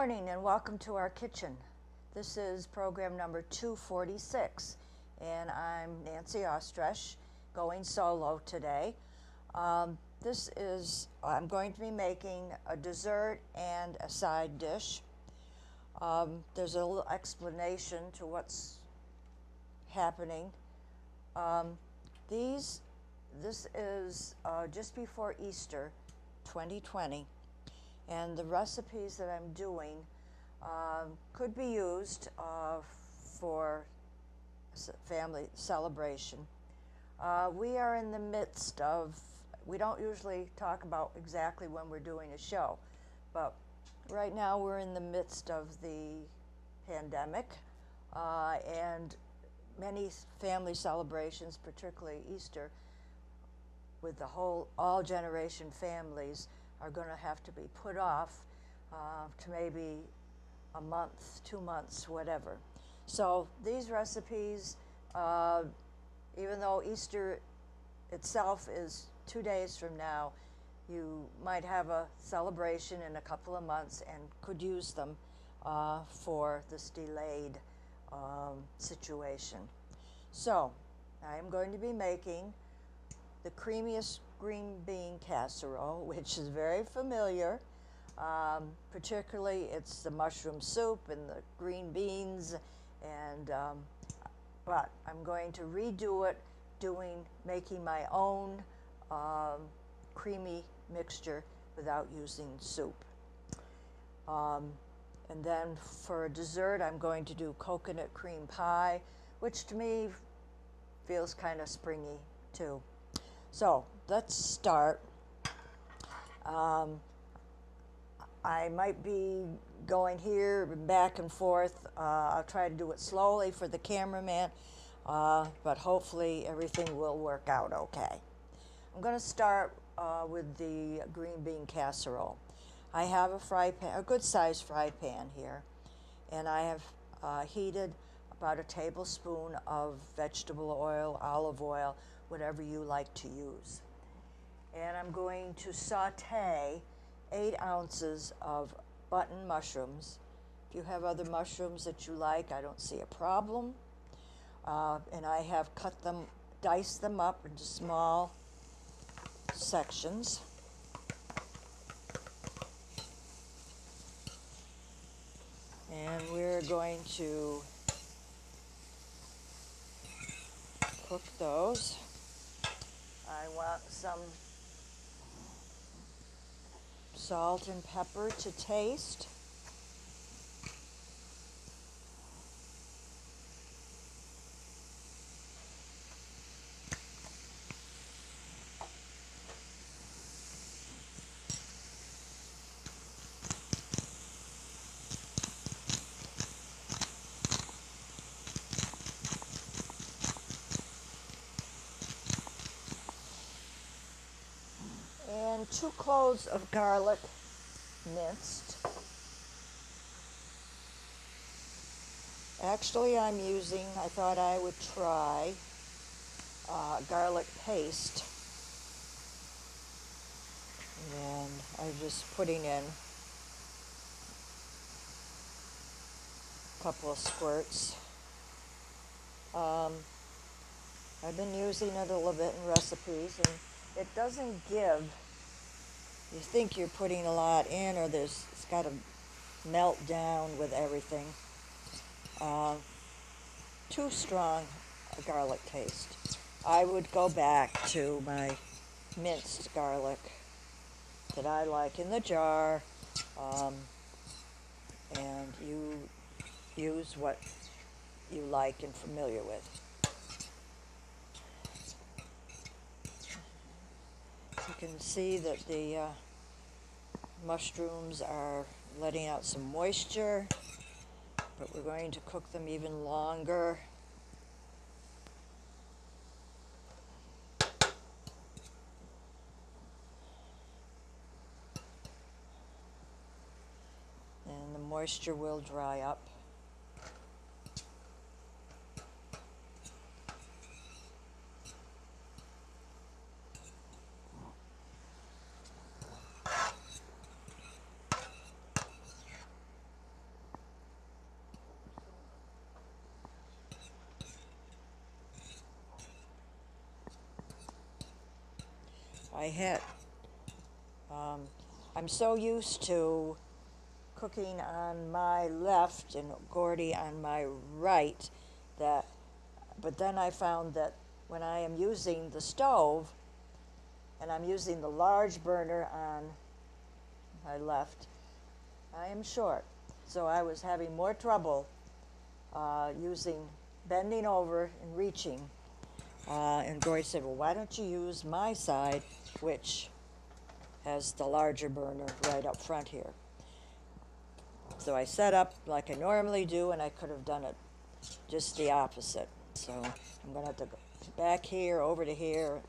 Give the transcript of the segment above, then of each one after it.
morning and welcome to our kitchen. This is program number 246 and I'm Nancy Ostresh, going solo today. I'm going to be making a dessert and a side dish. There's a little explanation to what's happening. This is just before Easter 2020. And the recipes that I'm doing could be used for family celebration. We are in the midst of, we don't usually talk about exactly when we're doing a show, but right now we're in the midst of the pandemic, and many family celebrations, particularly Easter, with the all generation families, are going to have to be put off to maybe a month, 2 months, whatever. So these recipes, even though Easter itself is 2 days from now, you might have a celebration in a couple of months and could use them for this delayed situation. So I'm going to be making the Creamiest green bean casserole, which is very familiar. Particularly, it's the mushroom soup and the green beans, and but I'm going to redo it, making my own creamy mixture without using soup. And then for dessert, I'm going to do coconut cream pie, which to me feels kind of springy too. So let's start. I might be going here back and forth. I'll try to do it slowly for the cameraman, but hopefully everything will work out okay. I'm going to start with the green bean casserole. I have a fry pan, a good sized fry pan here, and I have heated about a tablespoon of vegetable oil, olive oil, whatever you like to use. And I'm going to saute 8 ounces of button mushrooms. If you have other mushrooms that you like, I don't see a problem. And I have diced them up into small sections. And we're going to cook those. I want some salt and pepper to taste. And 2 cloves of garlic minced. Actually, I thought I would try garlic paste. And I'm just putting in a couple of squirts. I've been using it a little bit in recipes, and it doesn't give. You think you're putting a lot in, or it's got to melt down with everything. Too strong a garlic taste. I would go back to my minced garlic that I like in the jar, and you use what you like and familiar with. You can see that the mushrooms are letting out some moisture, but we're going to cook them even longer. And the moisture will dry up. I had, I'm so used to cooking on my left and Gordy on my right but then I found that when I am using the stove and I'm using the large burner on my left, I am short. So I was having more trouble bending over and reaching. And Gordy said, well, why don't you use my side, which has the larger burner right up front here. So I set up like I normally do, and I could have done it just the opposite. So I'm going to have to go back here, over to here.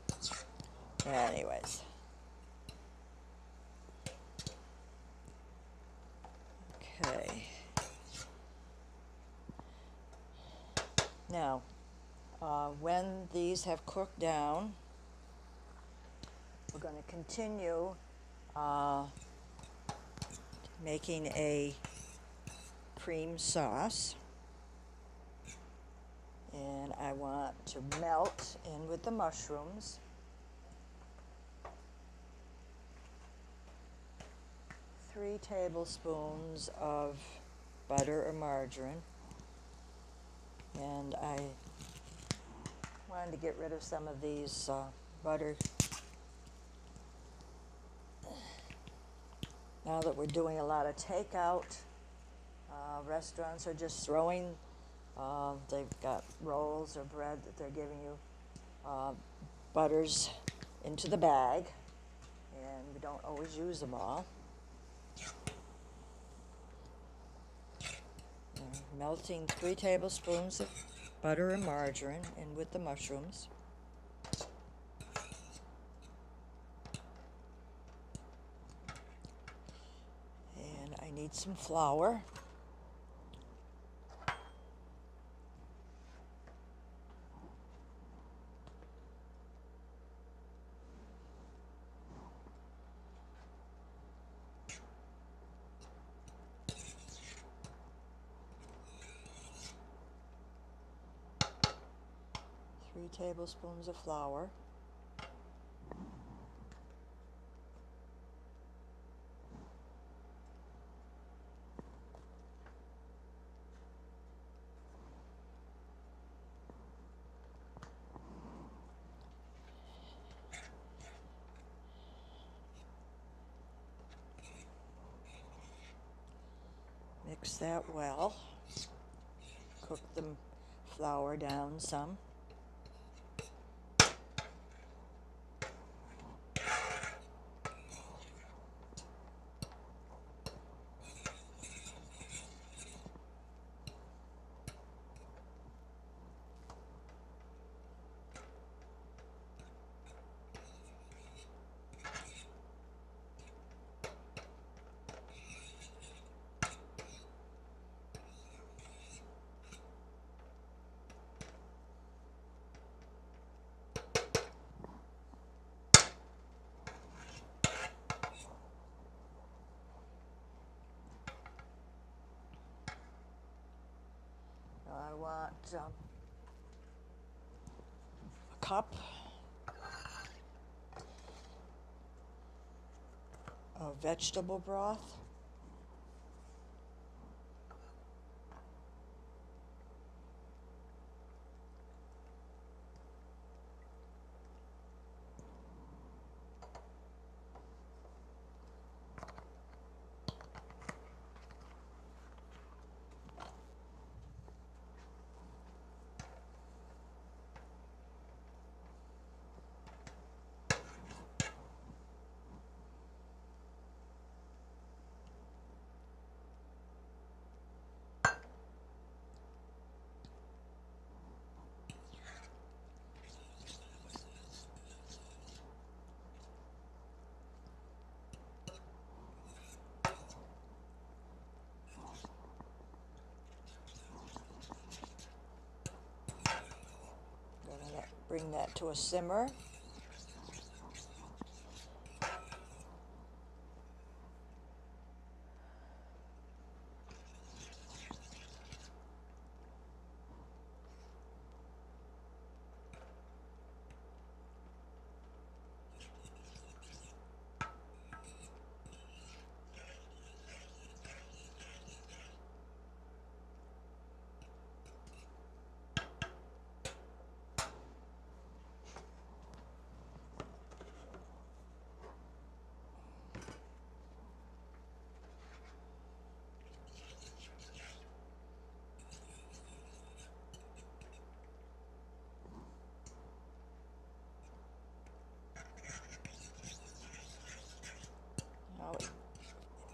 Anyways. Okay. Now, when these have cooked down, we're going to continue making a cream sauce. And I want to melt in with the mushrooms. Three tablespoons of butter or margarine. And I wanted to get rid of some of these butter. Now that we're doing a lot of takeout, restaurants are just throwing, they've got rolls or bread that they're giving you butters into the bag, and we don't always use them all. Melting 3 tablespoons of butter and margarine in with the mushrooms. And I need some flour. Three tablespoons of flour. Mix that well. Cook the flour down some. I want a cup of vegetable broth. Bring that to a simmer.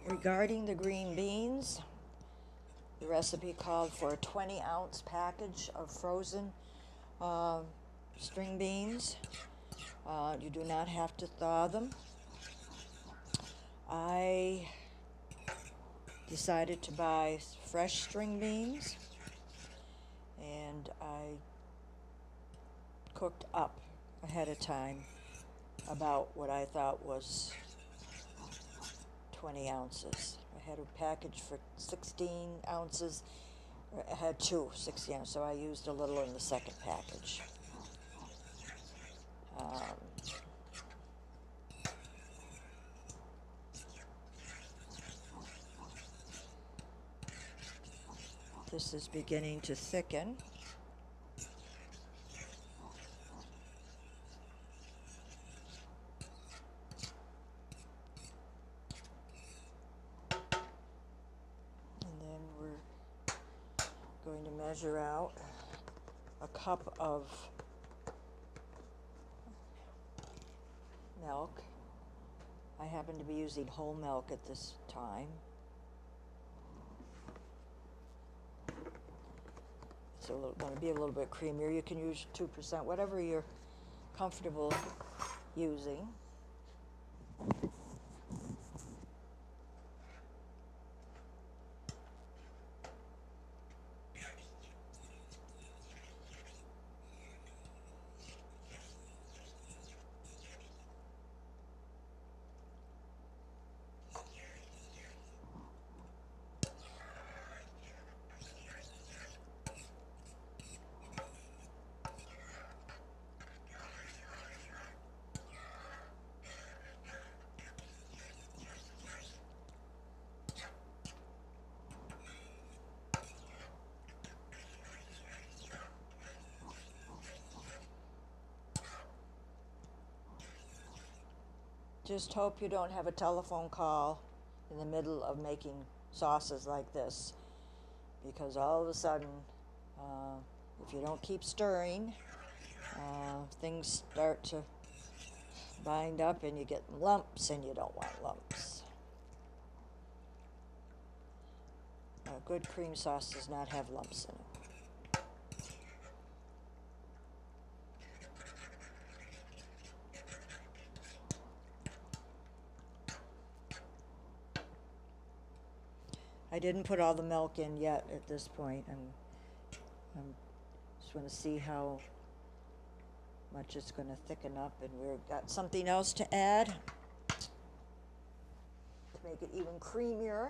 Regarding the green beans, the recipe called for a 20-ounce package of frozen string beans. You do not have to thaw them. I decided to buy fresh string beans, and I cooked up ahead of time about what I thought was 20 ounces. I had a package for 16 ounces. I had two 16 ounces, so I used a little in the second package. This is beginning to thicken. And then we're going to measure out a cup of milk. I happen to be using whole milk at this time. So want to be a little bit creamier. You can use 2%, whatever you're comfortable using. Just hope you don't have a telephone call in the middle of making sauces like this, because all of a sudden, if you don't keep stirring, things start to bind up and you get lumps, and you don't want lumps. A good cream sauce does not have lumps in it. I didn't put all the milk in yet at this point. I'm just want to see how much it's going to thicken up, and we've got something else to add to make it even creamier.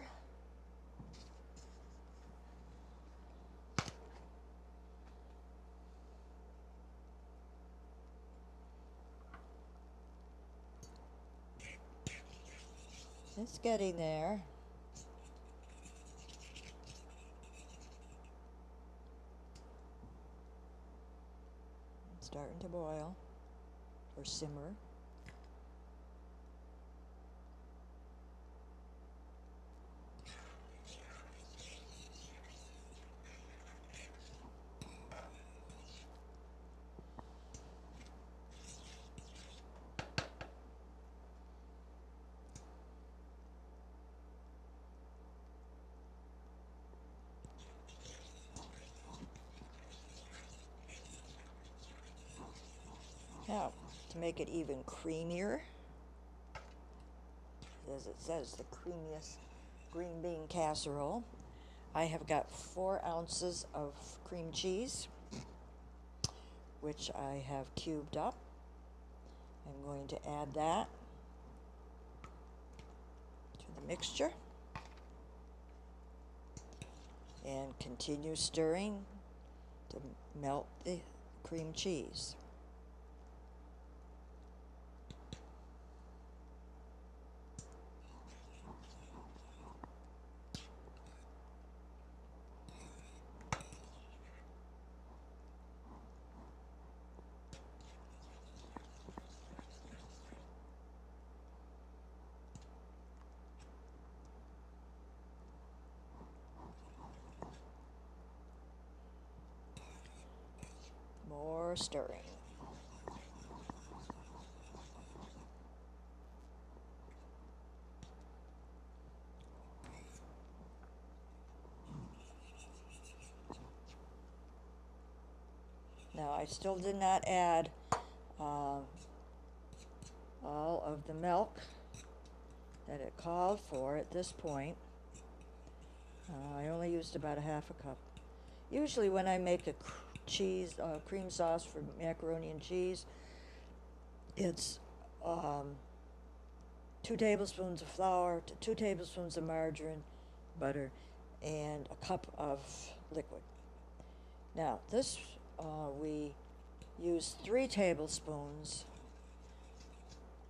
It's getting there. Starting to boil or simmer. Now, to make it even creamier, as it says, the creamiest green bean casserole, I have got 4 ounces of cream cheese, which I have cubed up. I'm going to add that to the mixture and continue stirring to melt the cream cheese. More stirring. Now, I still did not add all of the milk that it called for at this point. I only used about a half a cup. Usually when I make a cream sauce for macaroni and cheese, it's 2 tablespoons of flour, 2 tablespoons of margarine, butter, and a cup of liquid. Now, this we use 3 tablespoons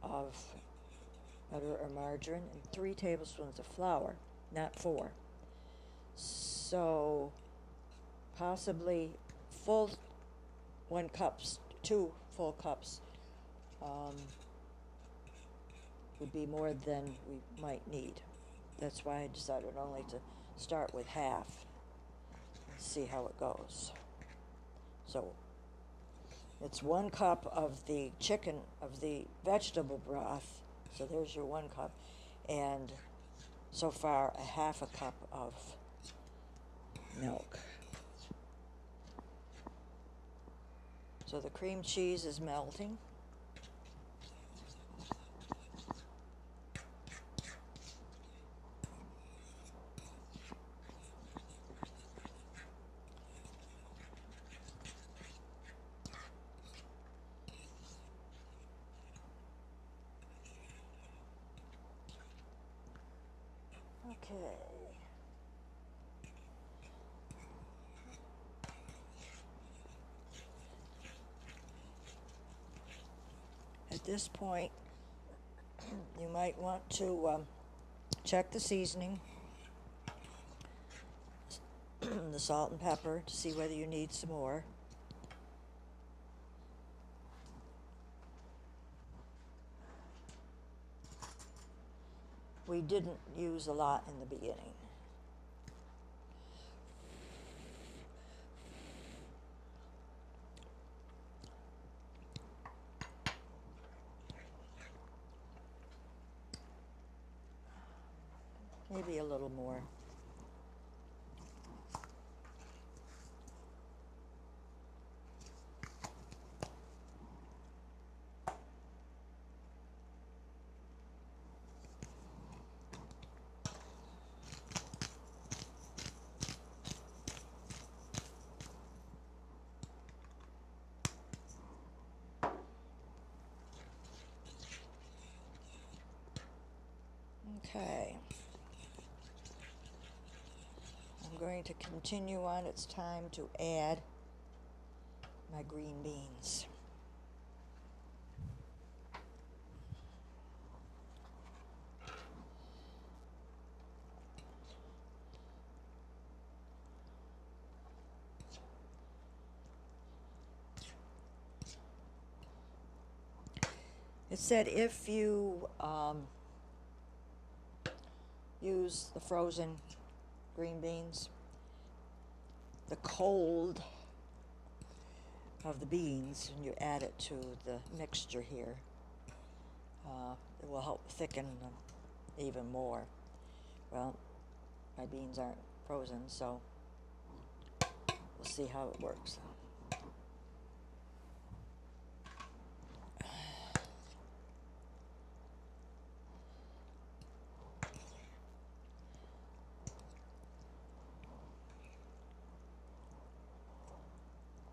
of butter or margarine and 3 tablespoons of flour, not 4. So possibly full 2 full cups would be more than we might need. That's why I decided only to start with half and see how it goes. So it's 1 cup of the vegetable broth. So there's your 1 cup, and so far a half a cup of milk. So the cream cheese is melting. Okay. At this point, you might want to check the seasoning, the salt and pepper, to see whether you need some more. We didn't use a lot in the beginning. Maybe a little more. Okay. I'm going to continue on. It's time to add my green beans. It said if you use the frozen green beans, the cold of the beans, and you add it to the mixture here, it will help thicken them even more. Well, my beans aren't frozen, so we'll see how it works.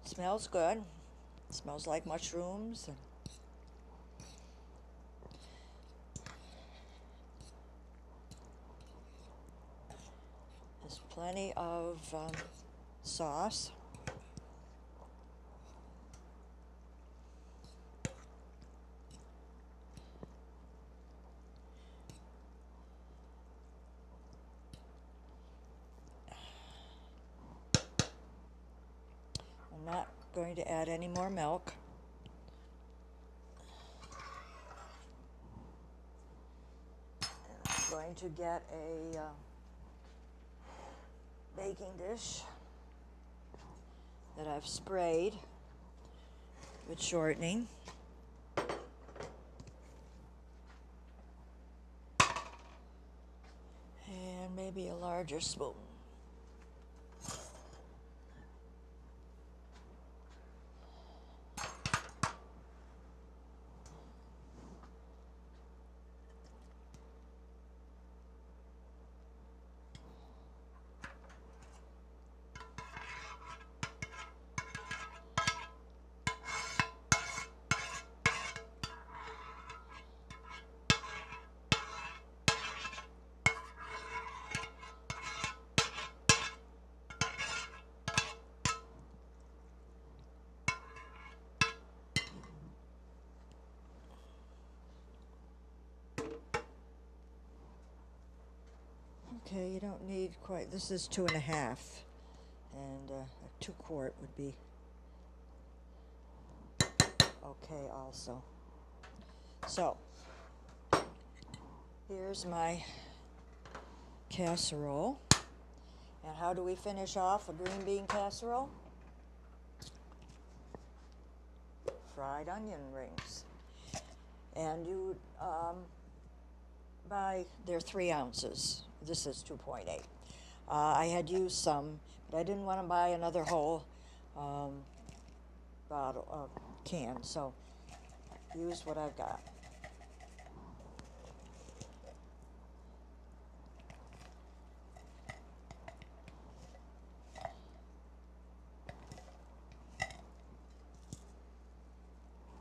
Smells good. It smells like mushrooms. And there's plenty of sauce. I'm not going to add any more milk. I'm going to get a baking dish that I've sprayed with shortening. And maybe a larger spoon. Okay, you don't need quite, this is 2.5, and a 2-quart would be okay also. So, here's my casserole. And how do we finish off a green bean casserole? Fried onion rings. And you they're 3 ounces. This is 2.8. I had used some, but I didn't want to buy another whole can, so use what I've got.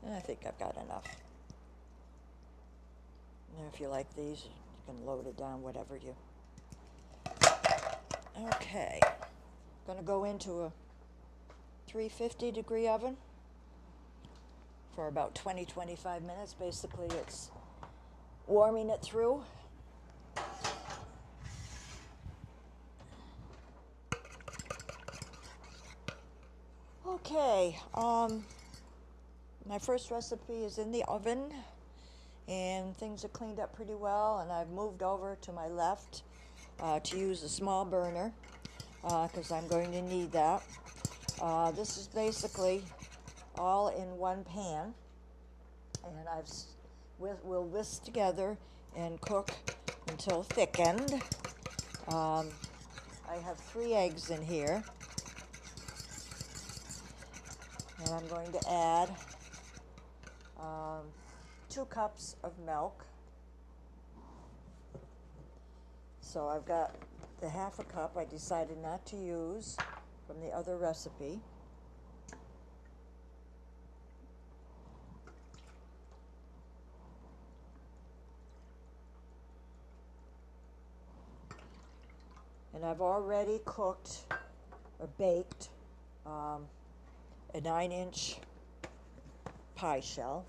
And I think I've got enough. And if you like these, you can load it down, whatever you. Okay. Going to go into a 350 degree oven for about 20-25 minutes. Basically, it's warming it through. Okay. My first recipe is in the oven, and things are cleaned up pretty well, and I've moved over to my left to use a small burner because I'm going to need that. This is basically all in one pan, and we'll whisk together and cook until thickened. I have 3 eggs in here, and I'm going to add 2 cups of milk. So I've got the 1/2 cup I decided not to use from the other recipe. And I've already cooked or baked a 9-inch pie shell.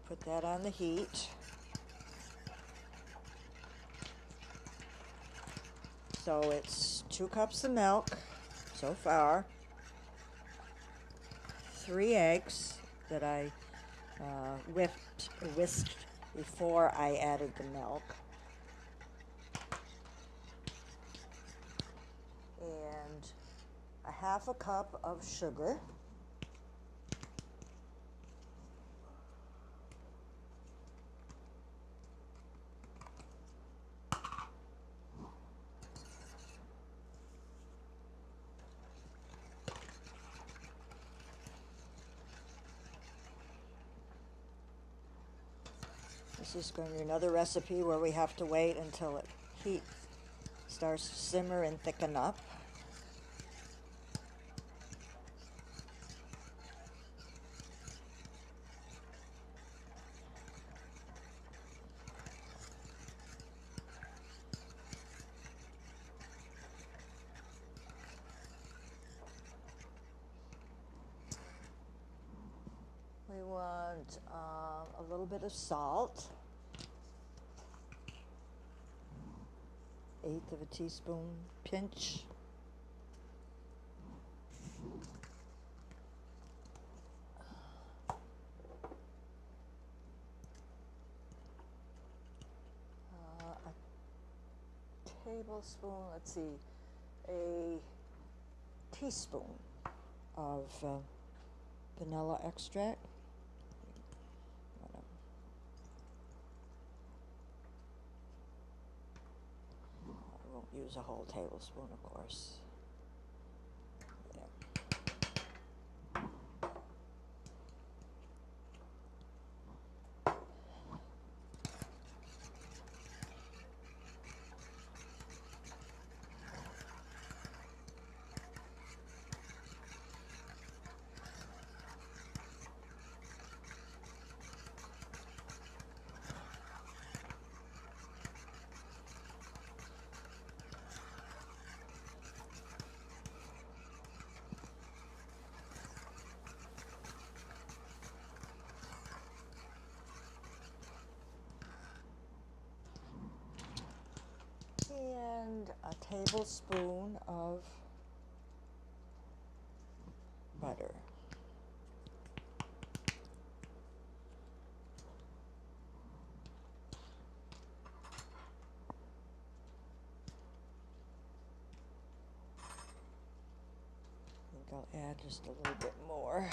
Put that on the heat. So it's 2 cups of milk so far, 3 eggs that I whisked before I added the milk, and a 1/2 cup of sugar. This is going to be another recipe where we have to wait until heat starts to simmer and thicken up. We want a little bit of salt, 1/8 of a teaspoon pinch. A tablespoon, let's see, a teaspoon of vanilla extract. I won't use a whole tablespoon, of course. a tablespoon of butter. I think I'll add just a little bit more.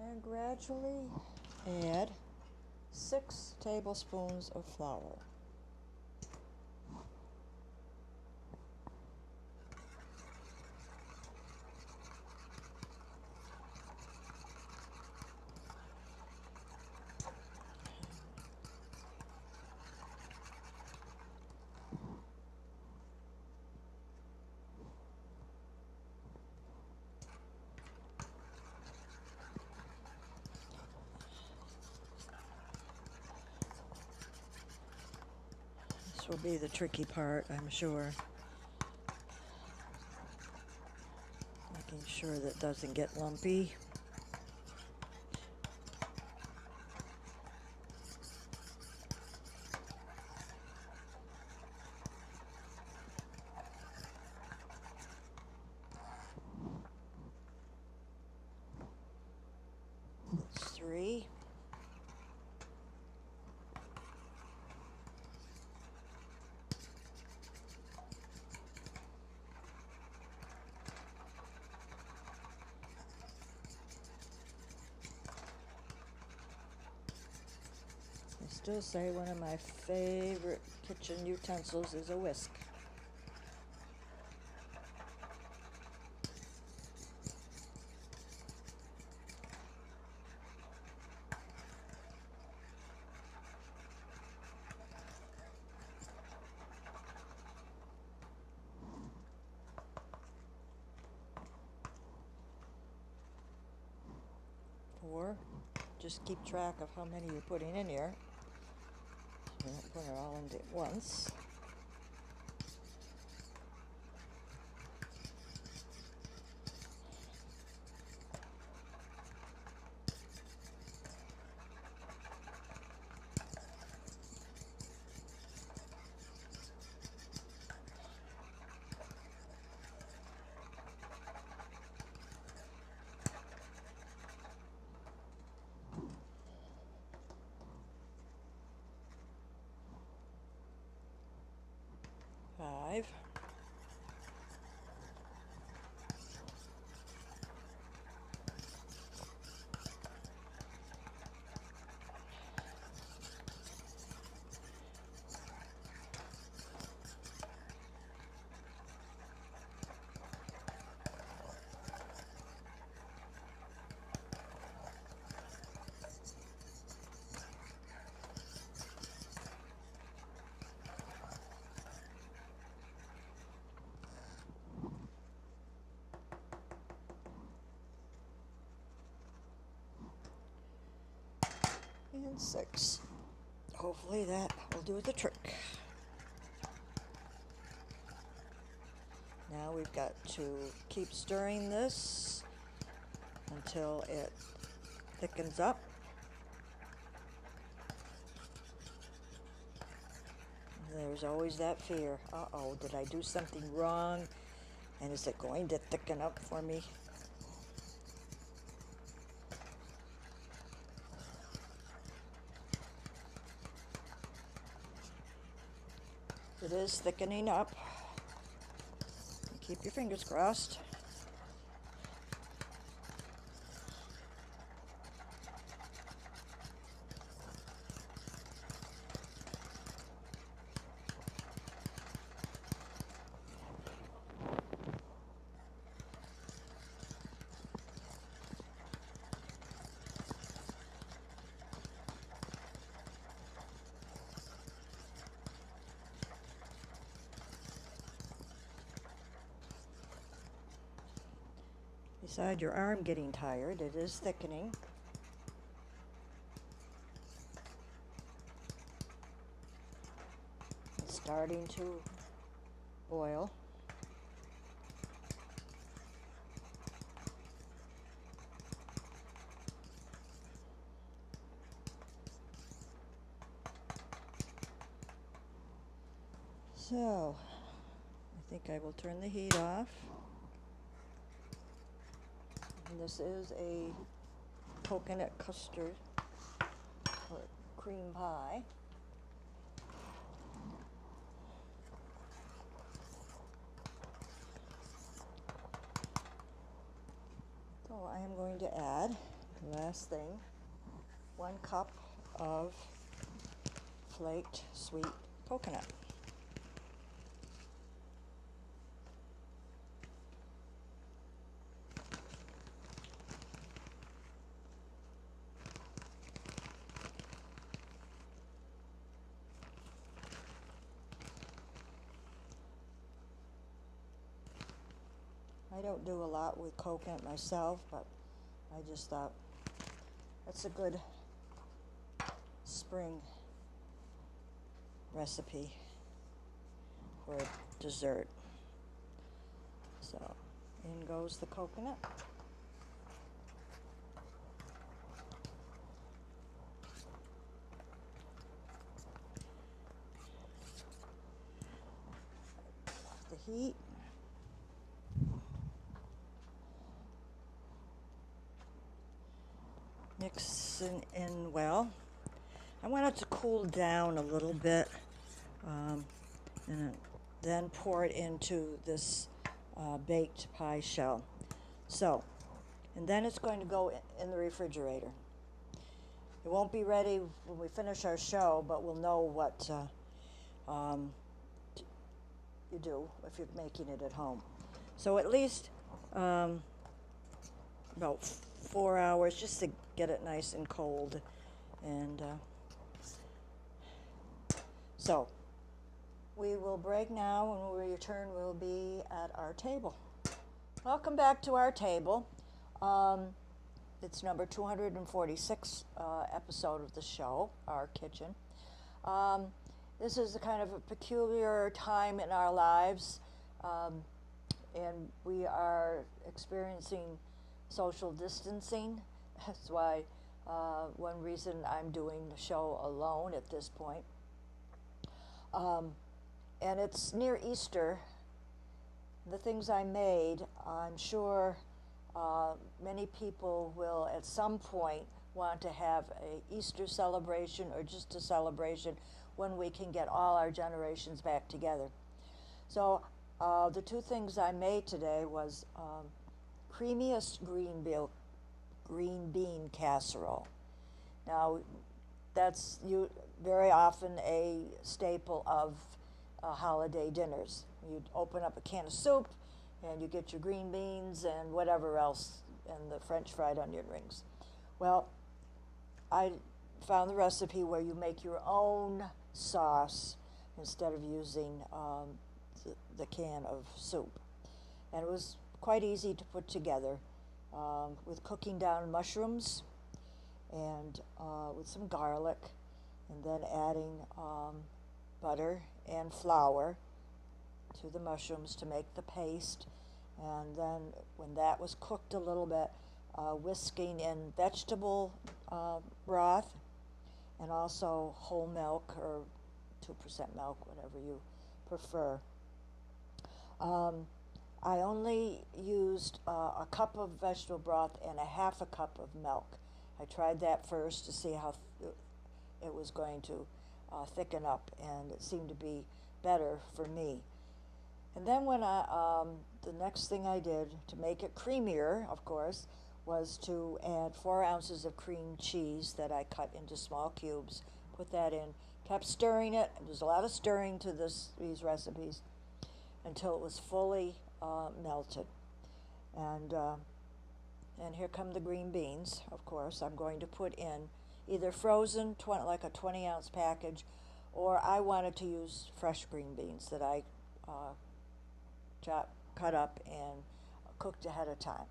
And gradually add 6 tablespoons of flour. This will be the tricky part, I'm sure. Making sure that it doesn't get lumpy. That's 3. I still say one of my favorite kitchen utensils is a whisk. Or just keep track of how many you're putting in here. You don't put it all in at once. Five. And 6. Hopefully that will do the trick. Now we've got to keep stirring this until it thickens up. There's always that fear. Uh-oh, did I do something wrong? And is it going to thicken up for me? It is thickening up. Keep your fingers crossed. Beside your arm getting tired, it is thickening. It's starting to boil. So, I think I will turn the heat off. And this is a coconut custard or cream pie. So I am going to add, last thing, 1 cup of flaked sweet coconut. I don't do a lot with coconut myself, but I just thought that's a good spring recipe for dessert. So in goes the coconut. Off the heat. Mix in well. I want it to cool down a little bit, and then pour it into this baked pie shell. So, and then it's going to go in the refrigerator. It won't be ready when we finish our show, but we'll know what you do if you're making it at home. So at least about 4 hours just to get it nice and cold. And so we will break now, and when we return we'll be at our table. Welcome back to our table. It's number 246 episode of the show, Our Kitchen. This is a kind of a peculiar time in our lives, and we are experiencing social distancing. That's why one reason I'm doing the show alone at this point. And it's near Easter. The things I made, I'm sure many people will at some point want to have a Easter celebration or just a celebration when we can get all our generations back together. So the 2 things I made today was Creamiest green bean casserole. Now, that's very often a staple of holiday dinners. You'd open up a can of soup, and you get your green beans and whatever else, and the French fried onion rings. Well, I found the recipe where you make your own sauce instead of using the can of soup. And it was quite easy to put together with cooking down mushrooms and with some garlic, and then adding butter and flour to the mushrooms to make the paste. And then when that was cooked a little bit, whisking in vegetable broth and also whole milk or 2% milk, whatever you prefer. I only used a cup of vegetable broth and a half a cup of milk. I tried that first to see how it was going to thicken up, and it seemed to be better for me. And then when the next thing I did to make it creamier, of course, was to add 4 ounces of cream cheese that I cut into small cubes, put that in, kept stirring it. There's a lot of stirring to these recipes until it was fully melted. And here come the green beans, of course. I'm going to put in either frozen, like a 20-ounce package, or I wanted to use fresh green beans that I cut up and cooked ahead of time.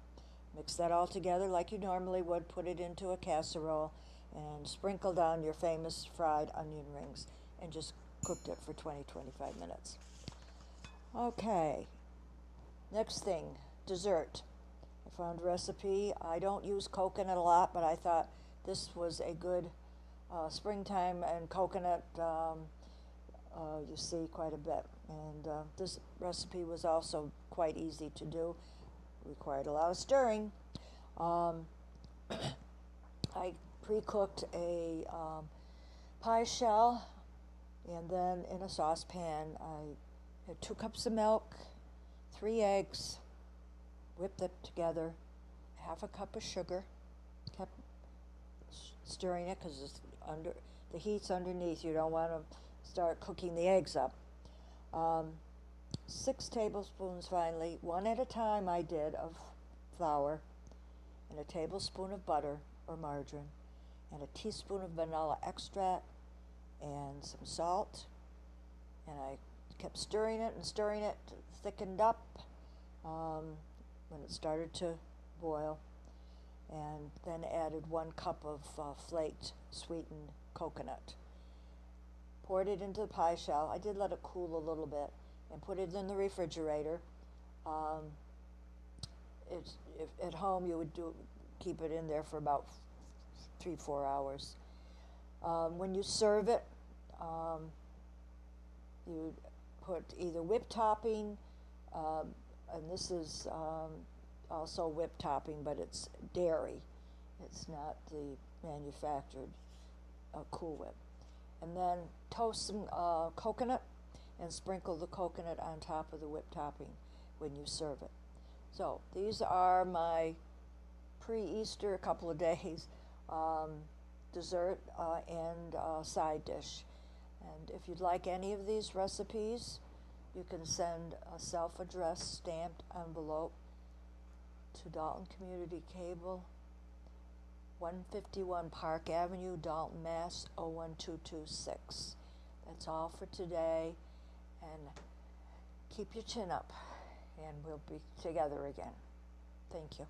Mix that all together like you normally would. Put it into a casserole and sprinkle down your famous fried onion rings and just cooked it for 20-25 minutes. Okay, next thing, dessert. I found a recipe. I don't use coconut a lot, but I thought this was a good springtime, and coconut you see quite a bit. And this recipe was also quite easy to do. Required a lot of stirring. I pre-cooked a pie shell, and then in a saucepan I had 2 cups of milk, 3 eggs, whipped it together, half a cup of sugar, kept stirring it because the heat's underneath. You don't want to start cooking the eggs up. 6 tablespoons finally, 1 at a time I did, of flour, and a tablespoon of butter or margarine, and a teaspoon of vanilla extract, and some salt. And I kept stirring it, thickened up when it started to boil, and then added 1 cup of flaked sweetened coconut. Poured it into the pie shell. I did let it cool a little bit and put it in the refrigerator. If at home you would keep it in there for about 3-4 hours. When you serve it, you put either whipped topping, and this is also whipped topping, but it's dairy. It's not the manufactured Cool Whip. And then toast some coconut and sprinkle the coconut on top of the whipped topping when you serve it. So these are my pre-Easter, a couple of days, dessert and side dish. And if you'd like any of these recipes, you can send a self-addressed stamped envelope to Dalton Community Cable, 151 Park Avenue, Dalton, Mass. 01226. That's all for today, and keep your chin up, and we'll be together again. Thank you.